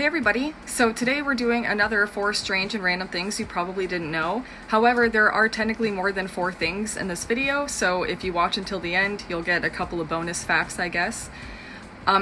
everybody, so today we're doing another 4 strange and random things you probably didn't know. However, there are technically more than 4 things in this video, so if you watch until the end, you'll get a couple of bonus facts, I guess.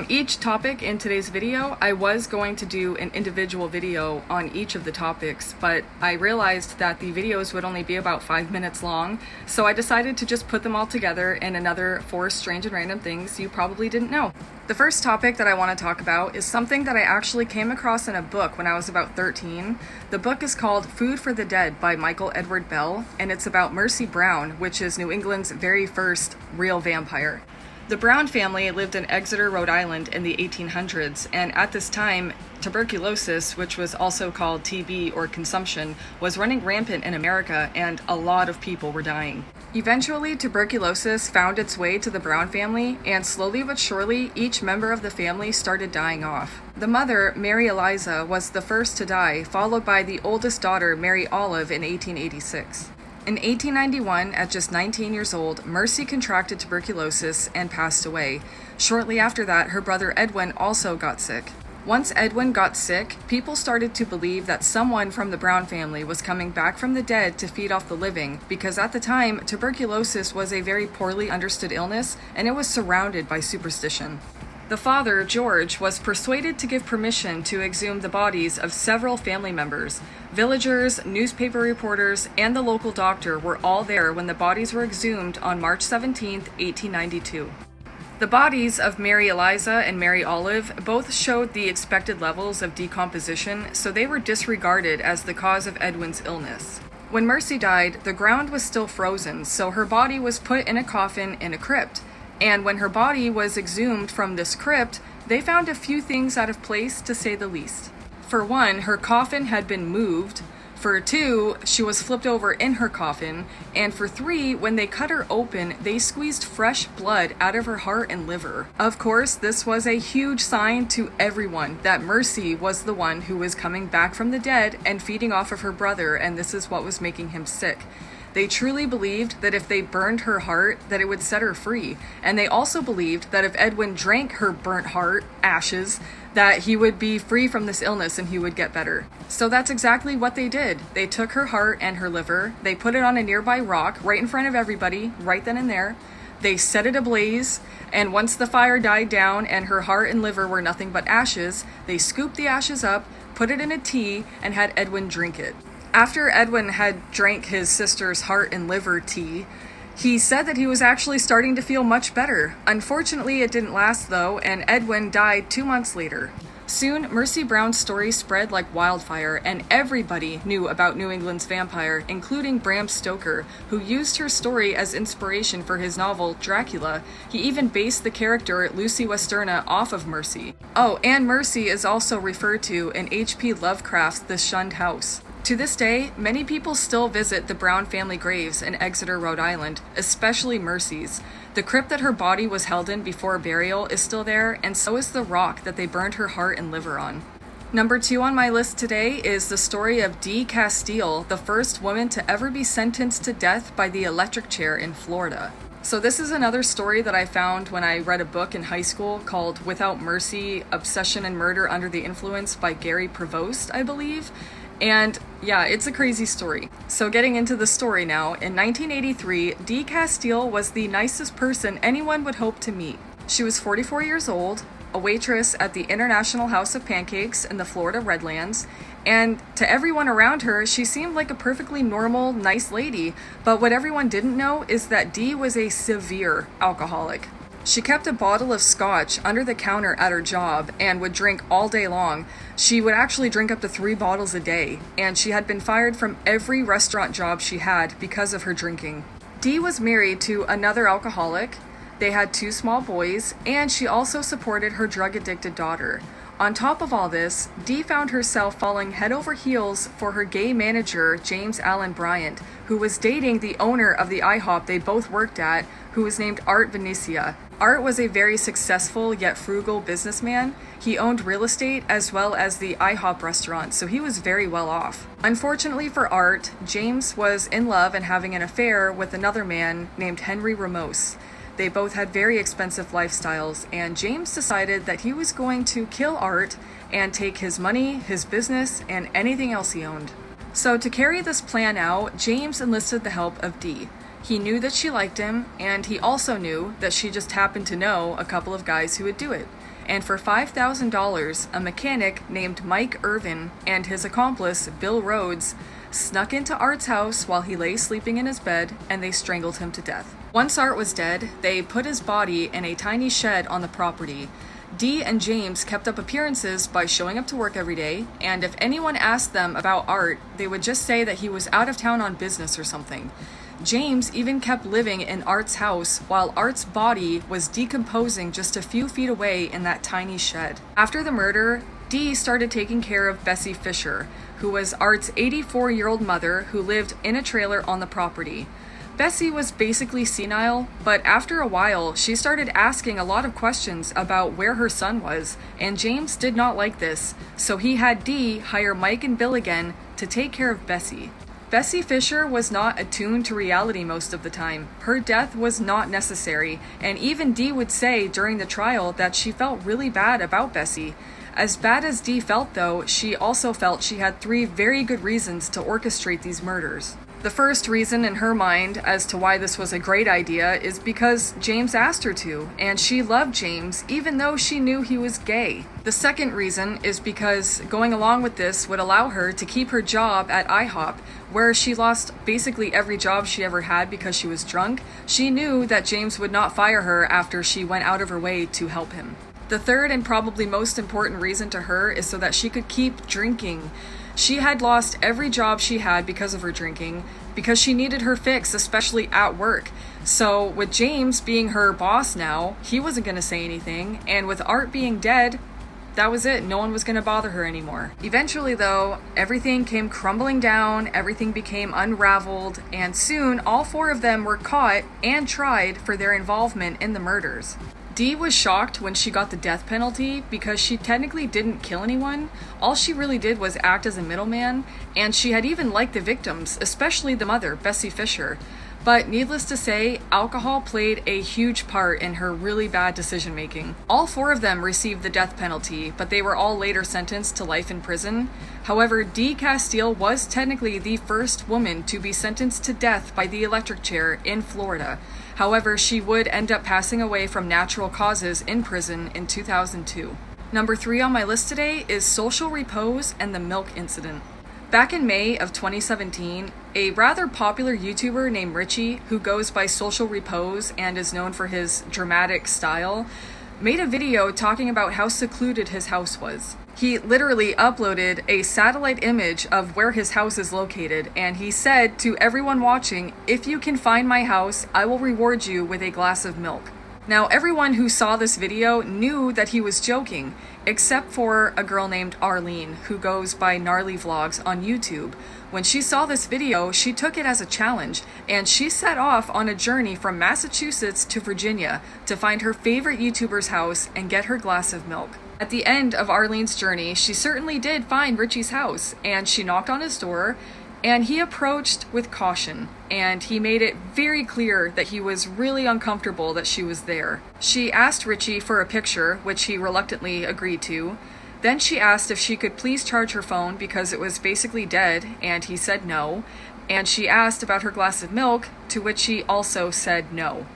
Each topic in today's video, I was going to do an individual video on each of the topics, but I realized that the videos would only be about 5 minutes long, so I decided to just put them all together in another 4 strange and random things you probably didn't know. The first topic that I want to talk about is something that I actually came across in a book when I was about 13. The book is called Food for the Dead by Michael Edward Bell, and it's about Mercy Brown, which is New England's very first real vampire. The Brown family lived in Exeter, Rhode Island in the 1800s, and at this time, tuberculosis, which was also called TB or consumption, was running rampant in America, and a lot of people were dying. Eventually, tuberculosis found its way to the Brown family, and slowly but surely, each member of the family started dying off. The mother, Mary Eliza, was the first to die, followed by the oldest daughter, Mary Olive, in 1886. In 1891, at just 19 years old, Mercy contracted tuberculosis and passed away. Shortly after that, her brother Edwin also got sick. Once Edwin got sick, people started to believe that someone from the Brown family was coming back from the dead to feed off the living, because at the time, tuberculosis was a very poorly understood illness, and it was surrounded by superstition. The father, George, was persuaded to give permission to exhume the bodies of several family members. Villagers, newspaper reporters, and the local doctor were all there when the bodies were exhumed on March 17, 1892. The bodies of Mary Eliza and Mary Olive both showed the expected levels of decomposition, so they were disregarded as the cause of Edwin's illness. When Mercy died, the ground was still frozen, so her body was put in a coffin in a crypt. And when her body was exhumed from this crypt, they found a few things out of place, to say the least. For one, her coffin had been moved. For two, she was flipped over in her coffin. And for three, when they cut her open, they squeezed fresh blood out of her heart and liver. Of course, this was a huge sign to everyone that Mercy was the one who was coming back from the dead and feeding off of her brother, and this is what was making him sick. They truly believed that if they burned her heart, that it would set her free. And they also believed that if Edwin drank her burnt heart, ashes, that he would be free from this illness and he would get better. So that's exactly what they did. They took her heart and her liver, they put it on a nearby rock right in front of everybody, right then and there. They set it ablaze, and once the fire died down and her heart and liver were nothing but ashes, they scooped the ashes up, put it in a tea, and had Edwin drink it. After Edwin had drank his sister's heart and liver tea, he said that he was actually starting to feel much better. Unfortunately, it didn't last though, and Edwin died 2 months later. Soon, Mercy Brown's story spread like wildfire, and everybody knew about New England's vampire, including Bram Stoker, who used her story as inspiration for his novel, Dracula. He even based the character Lucy Westenra off of Mercy. Oh, and Mercy is also referred to in H.P. Lovecraft's The Shunned House. To this day, many people still visit the Brown family graves in Exeter, Rhode Island, especially Mercy's. The crypt that her body was held in before burial is still there, and so is the rock that they burned her heart and liver on. Number 2 on my list today is the story of Dee Casteel, the first woman to ever be sentenced to death by the electric chair in Florida. So this is another story that I found when I read a book in high school called Without Mercy, Obsession and Murder Under the Influence by Gary Prevost, I believe. And yeah, it's a crazy story. So getting into the story now, in 1983, Dee Casteel was the nicest person anyone would hope to meet. She was 44 years old, a waitress at the International House of Pancakes in the Florida Redlands, and to everyone around her, she seemed like a perfectly normal, nice lady. But what everyone didn't know is that Dee was a severe alcoholic. She kept a bottle of scotch under the counter at her job and would drink all day long. She would actually drink up to 3 bottles a day, and she had been fired from every restaurant job she had because of her drinking. Dee was married to another alcoholic. They had 2 small boys, and she also supported her drug-addicted daughter. On top of all this, Dee found herself falling head over heels for her gay manager, James Allen Bryant, who was dating the owner of the IHOP they both worked at, who was named Art Venecia. Art was a very successful yet frugal businessman. He owned real estate as well as the IHOP restaurant, so he was very well off. Unfortunately for Art, James was in love and having an affair with another man named Henry Ramos. They both had very expensive lifestyles, and James decided that he was going to kill Art and take his money, his business, and anything else he owned. So to carry this plan out, James enlisted the help of Dee. He knew that she liked him, and he also knew that she just happened to know a couple of guys who would do it. And for $5,000, a mechanic named Mike Irvin and his accomplice, Bill Rhodes, snuck into Art's house while he lay sleeping in his bed, and they strangled him to death. Once Art was dead, they put his body in a tiny shed on the property. Dee and James kept up appearances by showing up to work every day, and if anyone asked them about Art, they would just say that he was out of town on business or something. James even kept living in Art's house while Art's body was decomposing just a few feet away in that tiny shed. After the murder, Dee started taking care of Bessie Fisher, who was Art's 84-year-old mother who lived in a trailer on the property. Bessie was basically senile, but after a while, she started asking a lot of questions about where her son was, and James did not like this, so he had Dee hire Mike and Bill again to take care of Bessie. Bessie Fisher was not attuned to reality most of the time. Her death was not necessary, and even Dee would say during the trial that she felt really bad about Bessie. As bad as Dee felt, though, she also felt she had 3 very good reasons to orchestrate these murders. The first reason in her mind as to why this was a great idea is because James asked her to, and she loved James even though she knew he was gay. The second reason is because going along with this would allow her to keep her job at IHOP, where she lost basically every job she ever had because she was drunk. She knew that James would not fire her after she went out of her way to help him. The third and probably most important reason to her is so that she could keep drinking. She had lost every job she had because of her drinking, because she needed her fix, especially at work. So with James being her boss now, he wasn't going to say anything, and with Art being dead, that was it. No one was going to bother her anymore. Eventually, though, everything came crumbling down, everything became unraveled, and soon all 4 of them were caught and tried for their involvement in the murders. Dee was shocked when she got the death penalty because she technically didn't kill anyone. All she really did was act as a middleman, and she had even liked the victims, especially the mother, Bessie Fisher. But needless to say, alcohol played a huge part in her really bad decision-making. All 4 of them received the death penalty, but they were all later sentenced to life in prison. However, Dee Casteel was technically the first woman to be sentenced to death by the electric chair in Florida. However, she would end up passing away from natural causes in prison in 2002. Number 3 on my list today is Social Repose and the Milk Incident. Back in May of 2017, a rather popular YouTuber named Richie, who goes by Social Repose and is known for his dramatic style, made a video talking about how secluded his house was. He literally uploaded a satellite image of where his house is located, and he said to everyone watching, "If you can find my house, I will reward you with a glass of milk." Now, everyone who saw this video knew that he was joking, except for a girl named Arlene, who goes by Gnarly Vlogs on YouTube. When she saw this video, she took it as a challenge, and she set off on a journey from Massachusetts to Virginia to find her favorite YouTuber's house and get her glass of milk. At the end of Arlene's journey, she certainly did find Richie's house, and she knocked on his door, and he approached with caution, and he made it very clear that he was really uncomfortable that she was there. She asked Richie for a picture, which he reluctantly agreed to. Then she asked if she could please charge her phone because it was basically dead, and he said no. And she asked about her glass of milk, to which he also said no.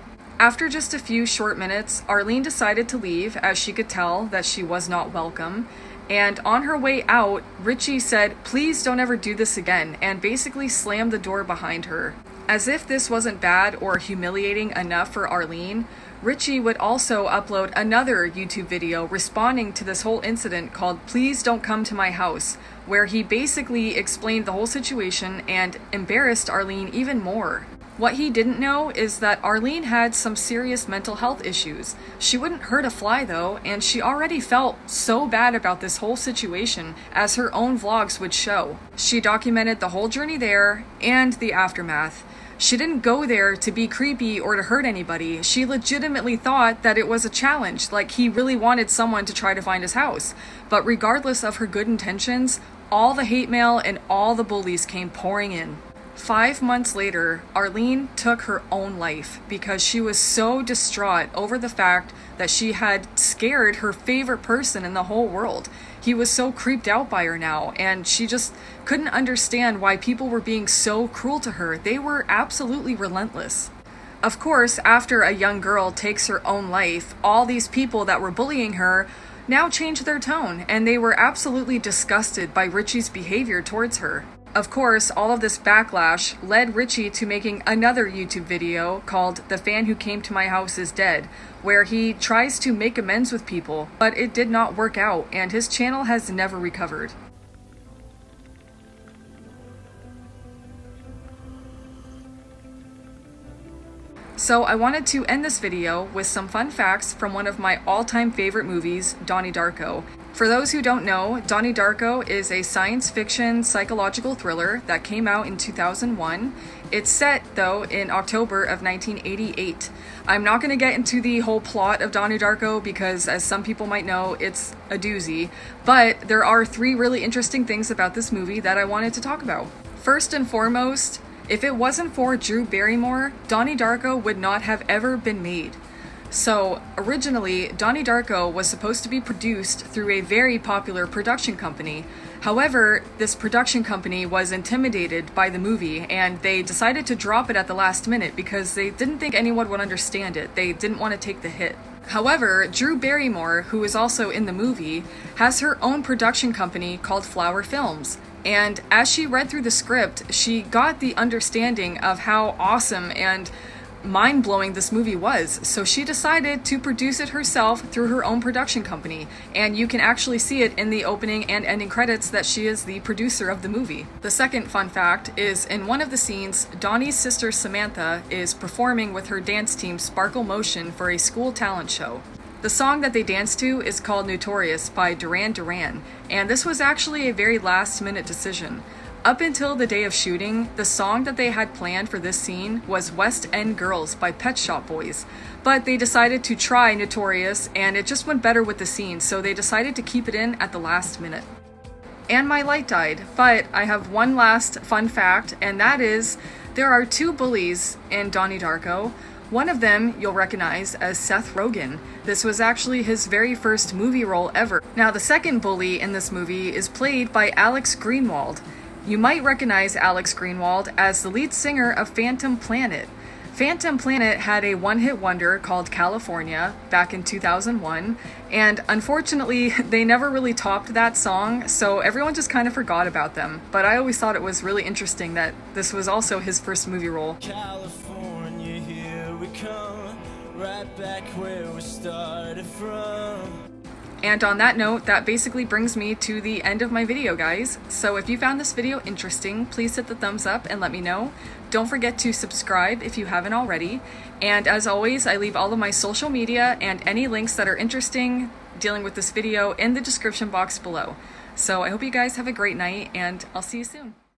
After just a few short minutes, Arlene decided to leave, as she could tell that she was not welcome. And on her way out, Richie said, "Please don't ever do this again," and basically slammed the door behind her. As if this wasn't bad or humiliating enough for Arlene, Richie would also upload another YouTube video responding to this whole incident called "Please Don't Come to My House," where he basically explained the whole situation and embarrassed Arlene even more. What he didn't know is that Arlene had some serious mental health issues. She wouldn't hurt a fly though, and she already felt so bad about this whole situation, as her own vlogs would show. She documented the whole journey there and the aftermath. She didn't go there to be creepy or to hurt anybody. She legitimately thought that it was a challenge, like he really wanted someone to try to find his house. But regardless of her good intentions, all the hate mail and all the bullies came pouring in. 5 months later, Arlene took her own life because she was so distraught over the fact that she had scared her favorite person in the whole world. He was so creeped out by her now, and she just couldn't understand why people were being so cruel to her. They were absolutely relentless. Of course, after a young girl takes her own life, all these people that were bullying her now changed their tone, and they were absolutely disgusted by Richie's behavior towards her. Of course, all of this backlash led Richie to making another YouTube video called "The Fan Who Came to My House Is Dead," where he tries to make amends with people, but it did not work out, and his channel has never recovered. So I wanted to end this video with some fun facts from one of my all-time favorite movies, Donnie Darko. For those who don't know, Donnie Darko is a science fiction psychological thriller that came out in 2001. It's set, though, in October of 1988. I'm not going to get into the whole plot of Donnie Darko because, as some people might know, it's a doozy. But there are 3 really interesting things about this movie that I wanted to talk about. First and foremost, if it wasn't for Drew Barrymore, Donnie Darko would not have ever been made. So, originally, Donnie Darko was supposed to be produced through a very popular production company. However, this production company was intimidated by the movie, and they decided to drop it at the last minute because they didn't think anyone would understand it. They didn't want to take the hit. However, Drew Barrymore, who is also in the movie, has her own production company called Flower Films. And as she read through the script, she got the understanding of how awesome and mind-blowing this movie was. So she decided to produce it herself through her own production company. And you can actually see it in the opening and ending credits that she is the producer of the movie. The second fun fact is in one of the scenes, Donnie's sister Samantha is performing with her dance team Sparkle Motion for a school talent show. The song that they dance to is called Notorious by Duran Duran, and this was actually a very last-minute decision. Up until the day of shooting, the song that they had planned for this scene was West End Girls by Pet Shop Boys, but they decided to try Notorious, and it just went better with the scene, so they decided to keep it in at the last minute. And my light died, but I have one last fun fact, and that is there are 2 bullies in Donnie Darko. One of them you'll recognize as Seth Rogen. This was actually his very first movie role ever. Now, the second bully in this movie is played by Alex Greenwald. You might recognize Alex Greenwald as the lead singer of Phantom Planet. Phantom Planet had a one-hit wonder called California back in 2001, and unfortunately, they never really topped that song, so everyone just kind of forgot about them. But I always thought it was really interesting that this was also his first movie role. California, here we come, right back where we started from. And on that note, that basically brings me to the end of my video, guys. So if you found this video interesting, please hit the thumbs up and let me know. Don't forget to subscribe if you haven't already. And as always, I leave all of my social media and any links that are interesting dealing with this video in the description box below. So I hope you guys have a great night, and I'll see you soon.